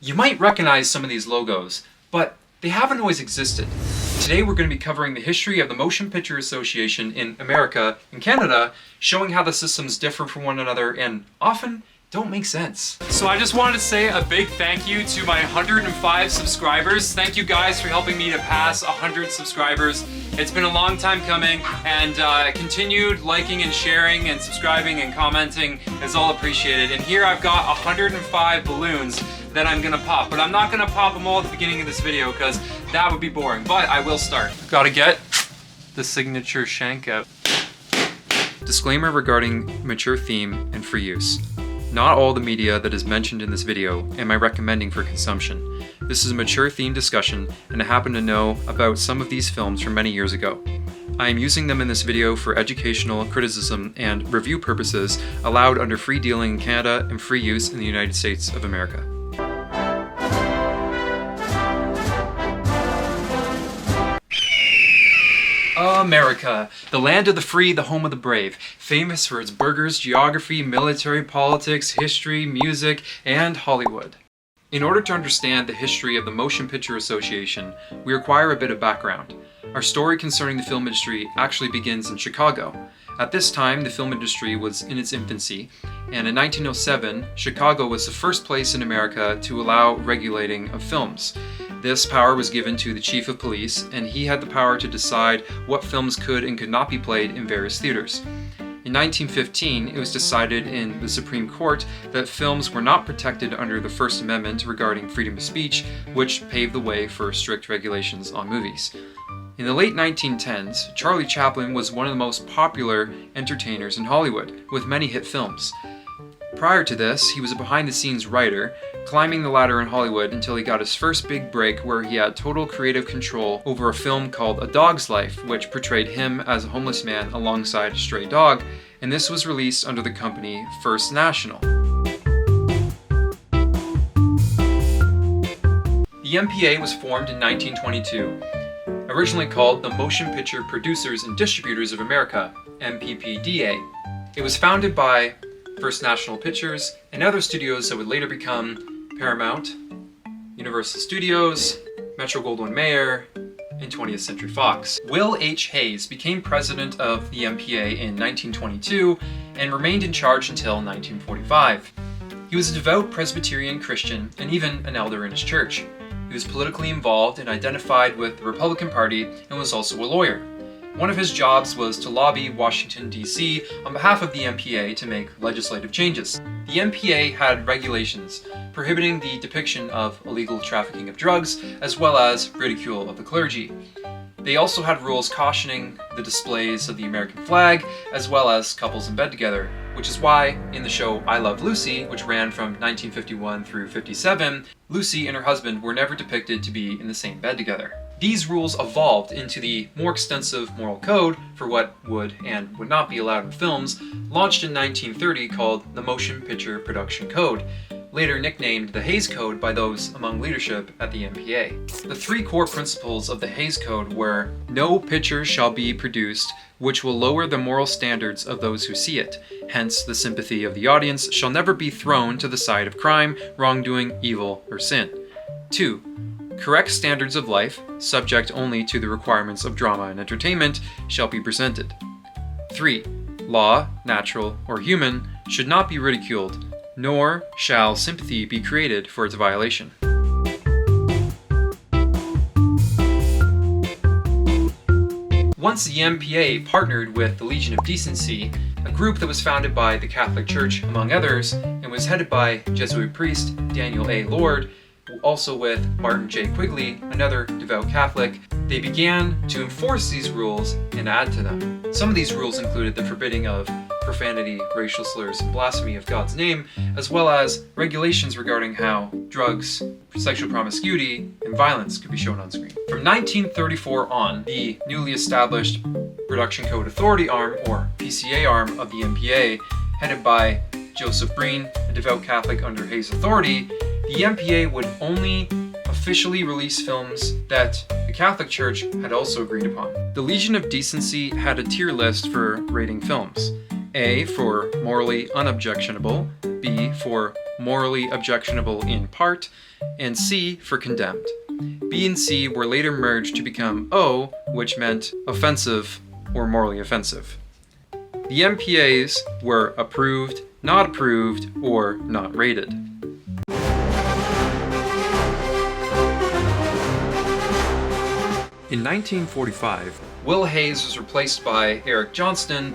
You might recognize some of these logos, but they haven't always existed. Today we're going to be covering the history of the Motion Picture Association in America and Canada, showing how the systems differ from one another and often don't make sense. So I just wanted to say a big thank you to my 105 subscribers. Thank you guys for helping me to pass 100 subscribers. It's been a long time coming, and continued liking and sharing and subscribing and commenting is all appreciated. And here I've got 105 balloons that I'm gonna pop, but I'm not gonna pop them all at the beginning of this video because that would be boring, but I will start. Gotta get the signature shank out. Disclaimer regarding mature theme and free use. Not all the media that is mentioned in this video am I recommending for consumption. This is a mature theme discussion, and I happen to know about some of these films from many years ago. I am using them in this video for educational, criticism, and review purposes allowed under free dealing in Canada and free use in the United States of America. America, the land of the free, the home of the brave, famous for its burgers, geography, military, politics, history, music, and Hollywood. In order to understand the history of the Motion Picture Association, we require a bit of background. Our story concerning the film industry actually begins in Chicago. At this time, the film industry was in its infancy, and in 1907, Chicago was the first place in America to allow regulating of films. This power was given to the chief of police, and he had the power to decide what films could and could not be played in various theaters. In 1915, it was decided in the Supreme Court that films were not protected under the First Amendment regarding freedom of speech, which paved the way for strict regulations on movies. In the late 1910s, Charlie Chaplin was one of the most popular entertainers in Hollywood, with many hit films. Prior to this, he was a behind-the-scenes writer, climbing the ladder in Hollywood until he got his first big break where he had total creative control over a film called A Dog's Life, which portrayed him as a homeless man alongside a stray dog, and this was released under the company First National. The MPA was formed in 1922, originally called the Motion Picture Producers and Distributors of America, MPPDA. It was founded by First National Pictures and other studios that would later become Paramount, Universal Studios, Metro-Goldwyn-Mayer, and 20th Century Fox. Will H. Hayes became president of the MPA in 1922 and remained in charge until 1945. He was a devout Presbyterian Christian and even an elder in his church. He was politically involved and identified with the Republican Party and was also a lawyer. One of his jobs was to lobby Washington, D.C. on behalf of the MPA to make legislative changes. The MPA had regulations prohibiting the depiction of illegal trafficking of drugs, as well as ridicule of the clergy. They also had rules cautioning the displays of the American flag, as well as couples in bed together, which is why in the show I Love Lucy, which ran from 1951 through 57, Lucy and her husband were never depicted to be in the same bed together. These rules evolved into the more extensive moral code for what would and would not be allowed in films, launched in 1930 called the Motion Picture Production Code, later nicknamed the Hays Code by those among leadership at the MPA. The three core principles of the Hays Code were: no picture shall be produced which will lower the moral standards of those who see it, hence the sympathy of the audience shall never be thrown to the side of crime, wrongdoing, evil, or sin. 2. Correct standards of life, subject only to the requirements of drama and entertainment, shall be presented. 3. Law, natural or human, should not be ridiculed, nor shall sympathy be created for its violation. Once the MPA partnered with the Legion of Decency, a group that was founded by the Catholic Church, among others, and was headed by Jesuit priest Daniel A. Lord, also with Martin J. Quigley, another devout Catholic, they began to enforce these rules and add to them. Some of these rules included the forbidding of profanity, racial slurs, and blasphemy of God's name, as well as regulations regarding how drugs, sexual promiscuity, and violence could be shown on screen. From 1934 on, the newly established Production Code Authority arm, or PCA arm, of the MPA, headed by Joseph Breen, a devout Catholic under Hayes' authority, the MPA would only officially release films that the Catholic Church had also agreed upon. The Legion of Decency had a tier list for rating films. A for morally unobjectionable, B for morally objectionable in part, and C for condemned. B and C were later merged to become O, which meant offensive or morally offensive. The MPAs were approved, not approved, or not rated. In 1945, Will Hayes was replaced by Eric Johnston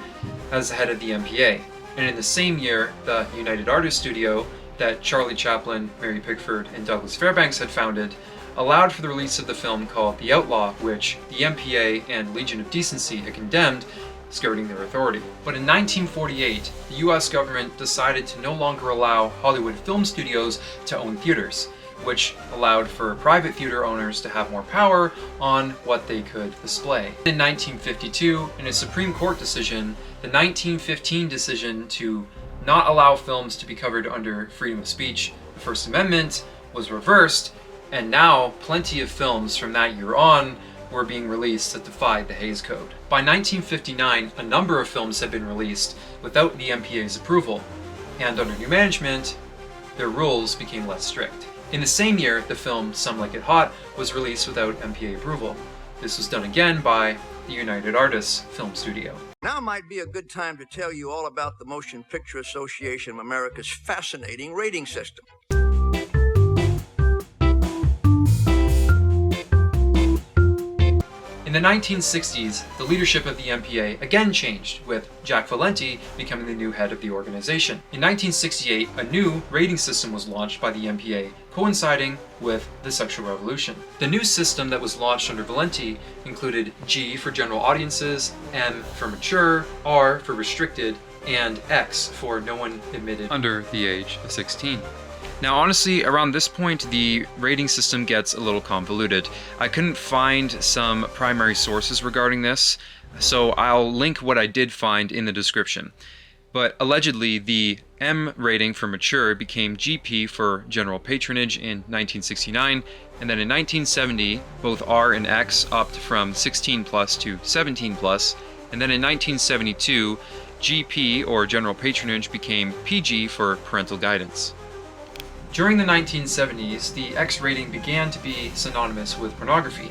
as the head of the MPA, and in the same year, the United Artists Studio that Charlie Chaplin, Mary Pickford, and Douglas Fairbanks had founded allowed for the release of the film called The Outlaw, which the MPA and Legion of Decency had condemned, skirting their authority. But in 1948, the US government decided to no longer allow Hollywood film studios to own theaters, which allowed for private theater owners to have more power on what they could display. In 1952, in a Supreme Court decision, the 1915 decision to not allow films to be covered under freedom of speech, the First Amendment, was reversed, and now plenty of films from that year on were being released that defied the Hays Code. By 1959, a number of films had been released without the MPA's approval, and under new management, their rules became less strict. In the same year, the film Some Like It Hot was released without MPA approval. This was done again by the United Artists Film Studio. Now might be a good time to tell you all about the Motion Picture Association of America's fascinating rating system. In the 1960s, the leadership of the MPA again changed, with Jack Valenti becoming the new head of the organization. In 1968, a new rating system was launched by the MPA, coinciding with the sexual revolution. The new system that was launched under Valenti included G for general audiences, M for mature, R for restricted, and X for no one admitted under the age of 16. Now honestly, around this point, the rating system gets a little convoluted. I couldn't find some primary sources regarding this, so I'll link what I did find in the description. But allegedly, the M rating for mature became GP for general patronage in 1969, and then in 1970, both R and X upped from 16 plus to 17 plus, and then in 1972, GP or general patronage became PG for parental guidance. During the 1970s, the X rating began to be synonymous with pornography.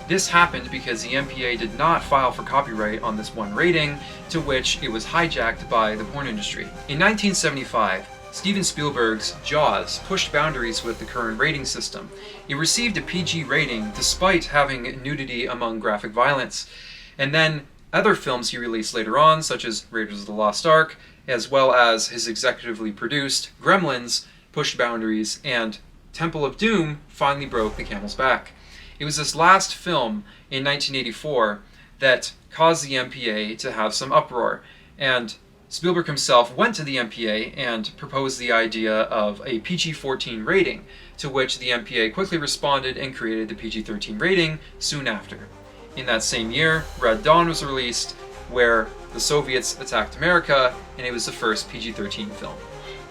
This happened because the MPA did not file for copyright on this one rating, to which it was hijacked by the porn industry. In 1975, Steven Spielberg's Jaws pushed boundaries with the current rating system. It received a PG rating despite having nudity among graphic violence. And then other films he released later on, such as Raiders of the Lost Ark, as well as his executively produced Gremlins, pushed boundaries, and Temple of Doom finally broke the camel's back. It was this last film in 1984 that caused the MPA to have some uproar, and Spielberg himself went to the MPA and proposed the idea of a PG-14 rating, to which the MPA quickly responded and created the PG-13 rating soon after. In that same year, Red Dawn was released, where the Soviets attacked America, and it was the first PG-13 film.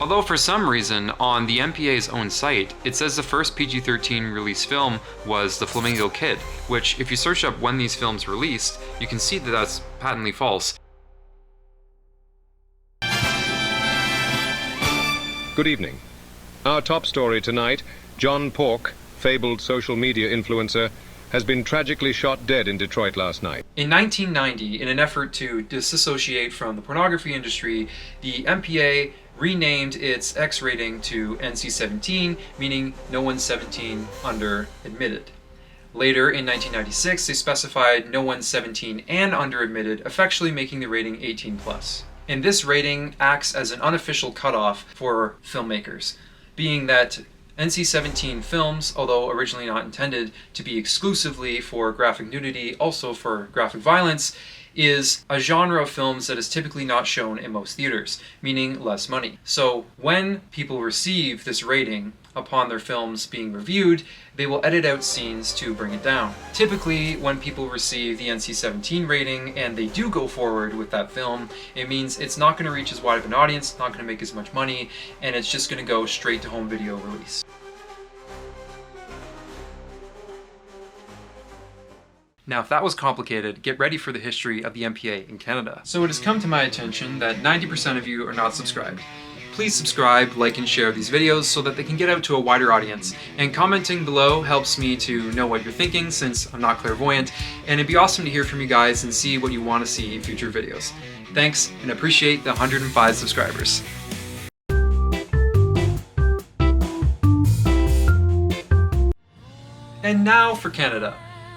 Although for some reason, on the MPA's own site, it says the first PG-13 release film was The Flamingo Kid, which, if you search up when these films released, you can see that that's patently false. Good evening. Our top story tonight, John Pork, fabled social media influencer, has been tragically shot dead in Detroit last night. In 1990, in an effort to disassociate from the pornography industry, the MPA renamed its X rating to NC-17, meaning no one 17 under admitted. Later, in 1996, they specified no one 17 and under admitted, effectually making the rating 18 plus. And this rating acts as an unofficial cutoff for filmmakers, being that NC-17 films, although originally not intended to be exclusively for graphic nudity, also for graphic violence, is a genre of films that is typically not shown in most theaters, meaning less money. So when people receive this rating upon their films being reviewed, they will edit out scenes to bring it down. Typically, when people receive the NC-17 rating and they do go forward with that film, it means it's not going to reach as wide of an audience, not going to make as much money, and it's just going to go straight to home video release. Now, if that was complicated, get ready for the history of the MPA in Canada. So it has come to my attention that 90% of you are not subscribed. please subscribe, like, and share these videos so that they can get out to a wider audience. And commenting below helps me to know what you're thinking, since I'm not clairvoyant, and it'd be awesome to hear from you guys and see what you want to see in future videos. Thanks, and appreciate the 105 subscribers. And now for Canada.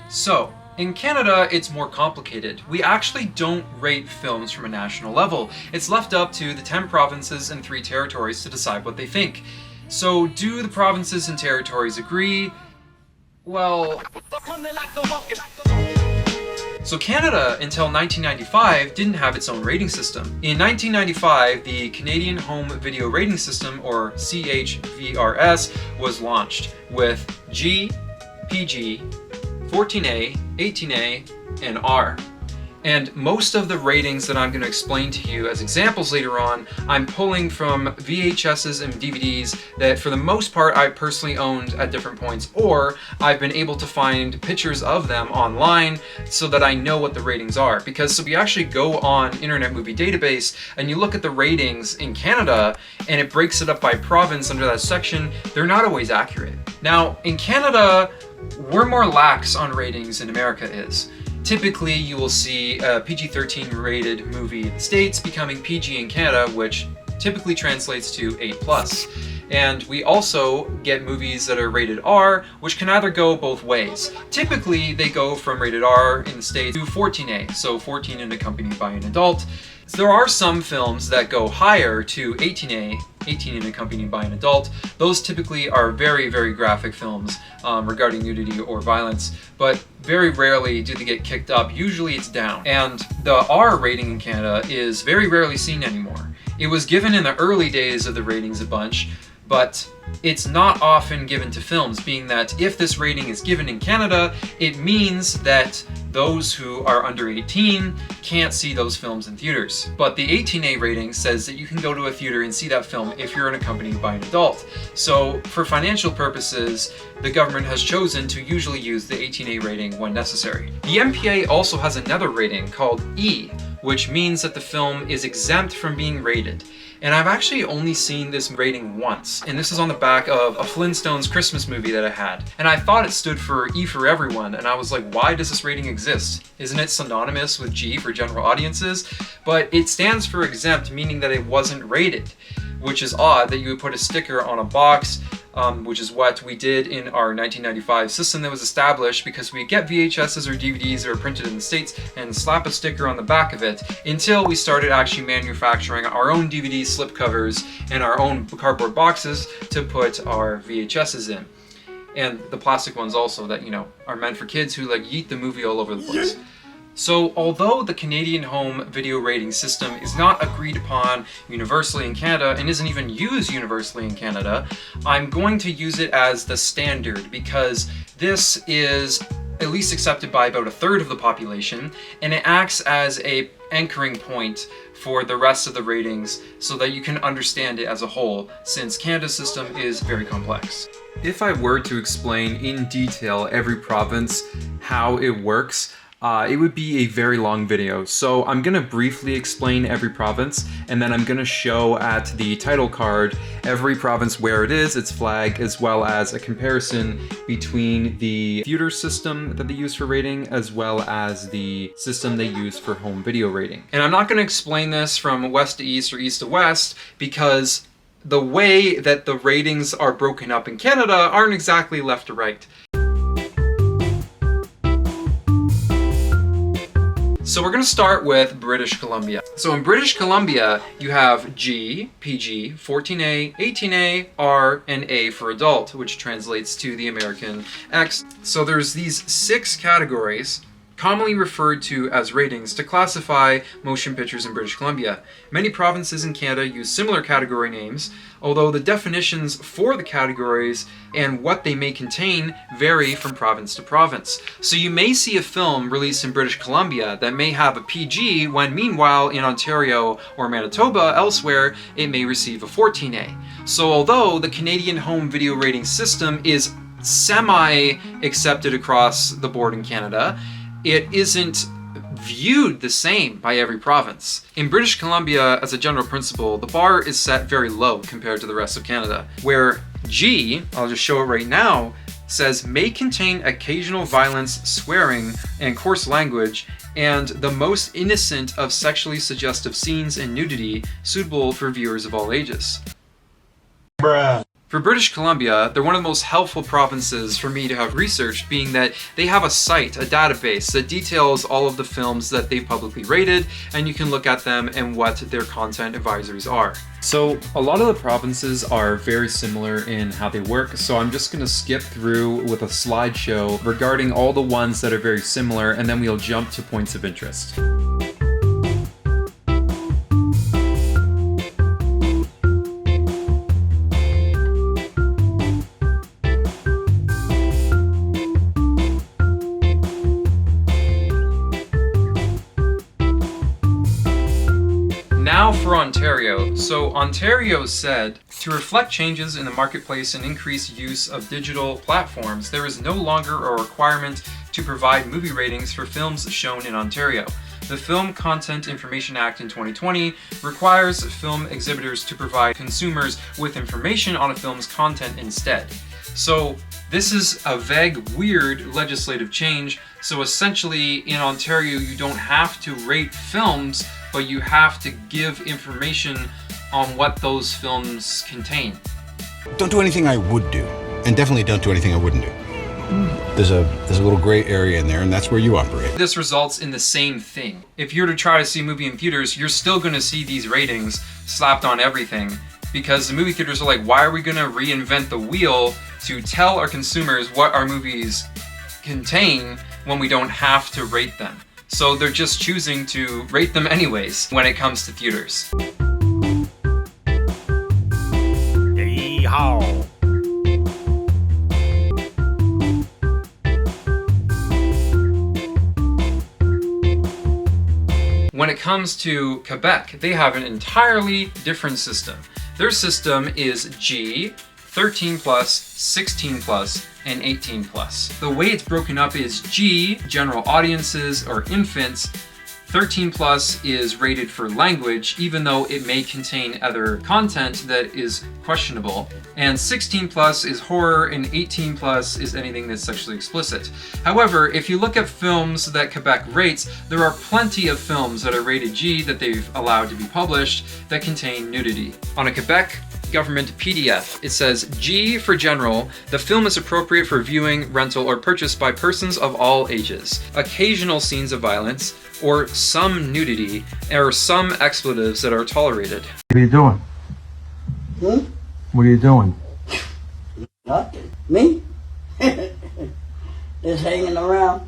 So, in Canada, it's more complicated. We actually don't rate films from a national level. It's left up to the 10 provinces and 3 territories to decide what they think. So, do the provinces and territories agree? Well... So Canada, until 1995, didn't have its own rating system. In 1995, the Canadian Home Video Rating System, or CHVRS, was launched with G, PG, 14A, 18A, and R. And most of the ratings that I'm going to explain to you as examples later on, I'm pulling from VHSs and DVDs that for the most part I personally owned at different points, or I've been able to find pictures of them online so that I know what the ratings are. Because if you actually go on Internet Movie Database and you look at the ratings in Canada and it breaks it up by province under that section, they're not always accurate. Now, in Canada, we're more lax on ratings than America is. Typically, you will see a PG-13 rated movie in the States becoming PG in Canada, which typically translates to 8+. And we also get movies that are rated R, which can either go both ways. Typically, they go from rated R in the States to 14A, so 14 and accompanied by an adult. So there are some films that go higher to 18A, 18 and accompanied by an adult. Those typically are very, very graphic films regarding nudity or violence, but very rarely do they get kicked up. Usually it's down. And the R rating in Canada is very rarely seen anymore. It was given in the early days of the ratings a bunch, but it's not often given to films, being that if this rating is given in Canada, it means that those who are under 18 can't see those films in theaters. But the 18A rating says that you can go to a theater and see that film if you're accompanied by an adult. So for financial purposes, the government has chosen to usually use the 18A rating when necessary. The MPA also has another rating called E, which means that the film is exempt from being rated. And I've actually only seen this rating once, and this is on the back of a Flintstones Christmas movie that I had. And I thought it stood for E for everyone, and I was like, why does this rating exist? Isn't it synonymous with G for general audiences? But it stands for exempt, meaning that it wasn't rated, which is odd that you would put a sticker on a box, which is what we did in our 1995 system that was established, because we get VHSs or DVDs that are printed in the States and slap a sticker on the back of it, until we started actually manufacturing our own DVD slipcovers and our own cardboard boxes to put our VHSs in. And the plastic ones also that, you know, are meant for kids who like yeet the movie all over the place. So although the Canadian Home Video Rating System is not agreed upon universally in Canada and isn't even used universally in Canada, I'm going to use it as the standard because this is at least accepted by about 1/3 of the population, and it acts as a anchoring point for the rest of the ratings so that you can understand it as a whole, since Canada's system is very complex. If I were to explain in detail every province how it works, it would be a very long video, so I'm going to briefly explain every province, and then I'm going to show at the title card every province where it is, its flag, as well as a comparison between the theater system that they use for rating as well as the system they use for home video rating. And I'm not going to explain this from west to east or east to west because the way that the ratings are broken up in Canada aren't exactly left to right. So we're going to start with British Columbia. So in British Columbia, you have G, PG, 14A, 18A, R, and A for adult, which translates to the American X. So there's these 6 categories, commonly referred to as ratings, to classify motion pictures in British Columbia. Many provinces in Canada use similar category names, although the definitions for the categories and what they may contain vary from province to province. So you may see a film released in British Columbia that may have a PG, when meanwhile in Ontario or Manitoba, elsewhere, it may receive a 14A. So although the Canadian Home Video Rating System is semi-accepted across the board in Canada, it isn't viewed the same by every province. In British Columbia, as a general principle, the bar is set very low compared to the rest of Canada, where G, I'll just show it right now, says may contain occasional violence, swearing, and coarse language, and the most innocent of sexually suggestive scenes and nudity suitable for viewers of all ages. Bruh. For British Columbia, they're one of the most helpful provinces for me to have researched, being that they have a site, a database, that details all of the films that they publicly rated, and you can look at them and what their content advisories are. So a lot of the provinces are very similar in how they work, so I'm just going to skip through with a slideshow regarding all the ones that are very similar, and then we'll jump to points of interest. Now for Ontario. So Ontario said, to reflect changes in the marketplace and increase use of digital platforms, there is no longer a requirement to provide movie ratings for films shown in Ontario. The Film Content Information Act in 2020 requires film exhibitors to provide consumers with information on a film's content instead. So this is a vague, weird legislative change. So essentially in Ontario, you don't have to rate films, but you have to give information on what those films contain. Don't do anything I would do, and definitely don't do anything I wouldn't do. There's a little gray area in there, and that's where you operate. This results in the same thing. If you're to try to see a movie in theaters, you're still going to see these ratings slapped on everything, because the movie theaters are like, why are we going to reinvent the wheel to tell our consumers what our movies contain when we don't have to rate them? So they're just choosing to rate them anyways when it comes to theaters. Yeehaw. When it comes to Quebec, they have an entirely different system. Their system is G, 13 plus, 16 plus, and 18 plus. The way it's broken up is G, general audiences or infants. 13 plus is rated for language, even though it may contain other content that is questionable. And 16 plus is horror, and 18 plus is anything that's sexually explicit. However, if you look at films that Quebec rates, there are plenty of films that are rated G that they've allowed to be published that contain nudity. On a Quebec government PDF, it says, G for general, the film is appropriate for viewing, rental, or purchase by persons of all ages. Occasional scenes of violence, or some nudity, or some expletives that are tolerated. What are you doing? What are you doing? Nothing. Me? Just hanging around.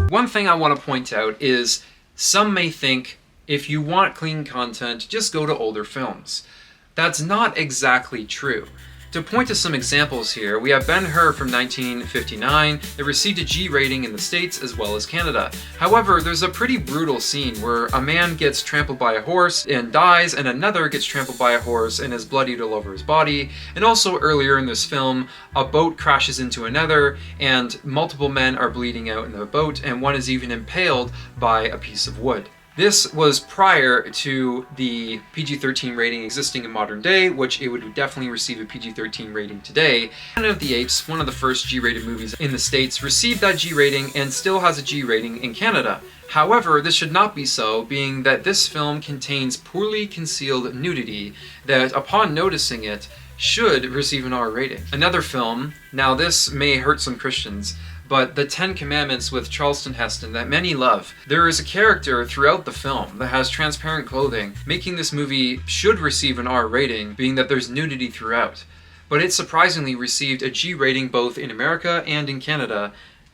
One thing I want to point out is some may think if you want clean content, just go to older films. That's not exactly true. To point to some examples here, we have Ben-Hur from 1959 that received a G rating in the States as well as Canada. However, there's a pretty brutal scene where a man gets trampled by a horse and dies, and another gets trampled by a horse and is bloodied all over his body. And also earlier in this film, a boat crashes into another and multiple men are bleeding out in the boat, and one is even impaled by a piece of wood. This was prior to the PG-13 rating existing in modern day, which it would definitely receive a PG-13 rating today. Planet of the Apes, one of the first G-rated movies in the States, received that G rating and still has a G rating in Canada. However, this should not be so, being that this film contains poorly concealed nudity that, upon noticing it, should receive an R rating. Another film, now this may hurt some Christians, but The Ten Commandments with Charlton Heston that many love. There is a character throughout the film that has transparent clothing, making this movie should receive an R rating, being that there's nudity throughout. But it surprisingly received a G rating both in America and in Canada,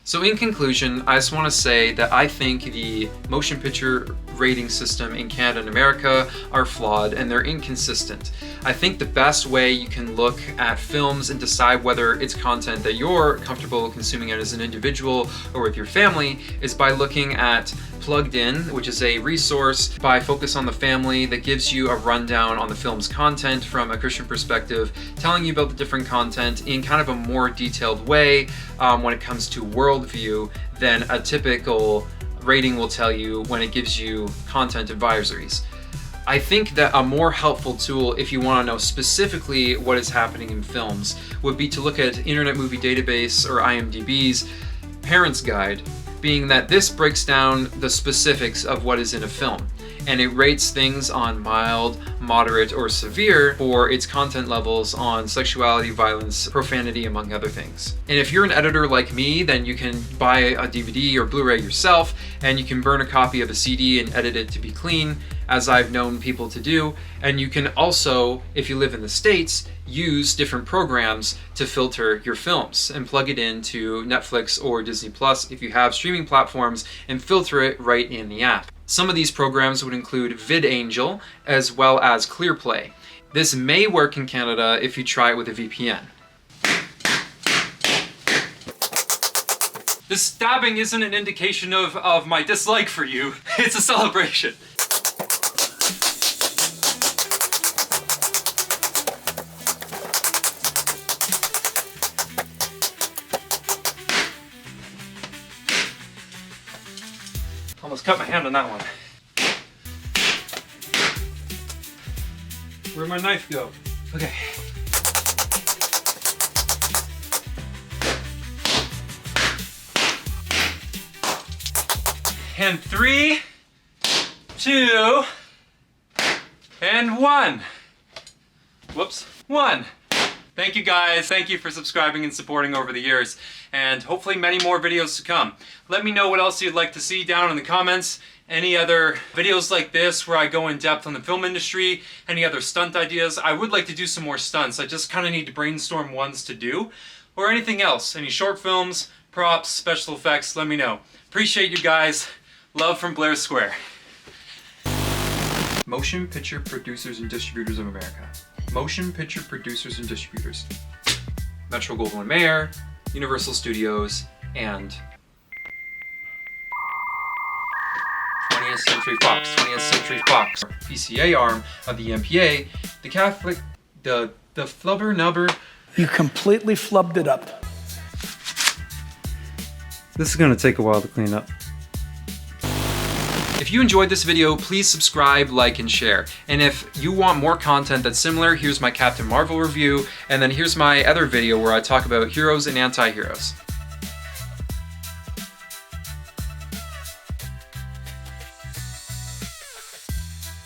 So in conclusion, I just want to say that I think the motion picture rating system in Canada and America are flawed and they're inconsistent. I think the best way you can look at films and decide whether it's content that you're comfortable consuming it as an individual or with your family is by looking at Plugged In, which is a resource by Focus on the Family that gives you a rundown on the film's content from a Christian perspective, telling you about the different content in kind of a more detailed way when it comes to worldview than a typical rating will tell you when it gives you content advisories. I think that a more helpful tool if you want to know specifically what is happening in films would be to look at Internet Movie Database or IMDb's Parents Guide, being that this breaks down the specifics of what is in a film, and it rates things on mild, moderate, or severe for its content levels on sexuality, violence, profanity, among other things. And if you're an editor like me, then you can buy a DVD or Blu-ray yourself, and you can burn a copy of a CD and edit it to be clean, as I've known people to do. And you can also, if you live in the States, use different programs to filter your films and plug it into Netflix or Disney Plus if you have streaming platforms and filter it right in the app. Some of these programs would include VidAngel as well as ClearPlay. This may work in Canada if you try it with a VPN. This stabbing isn't an indication of my dislike for you, it's a celebration. Almost cut my hand on that one. Where'd my knife go? Okay. And 3, 2, and 1. Whoops, 1. Thank you guys, thank you for subscribing and supporting over the years, and hopefully many more videos to come. Let me know what else you'd like to see down in the comments. Any other videos like this where I go in depth on the film industry, any other stunt ideas. I would like to do some more stunts, I just kind of need to brainstorm ones to do, or anything else. Any short films, props, special effects, let me know. Appreciate you guys. Love from Blair Square. Motion Picture Producers and Distributors of America. Motion Picture Producers and Distributors. Metro-Goldwyn-Mayer, Universal Studios, and 20th Century Fox. 20th Century Fox. PCA arm of the MPA, the Catholic, the flubber nubber. You completely flubbed it up. This is gonna take a while to clean up. If you enjoyed this video, please subscribe, like, and share. And if you want more content that's similar, here's my Captain Marvel review, and then here's my other video where I talk about heroes and anti-heroes.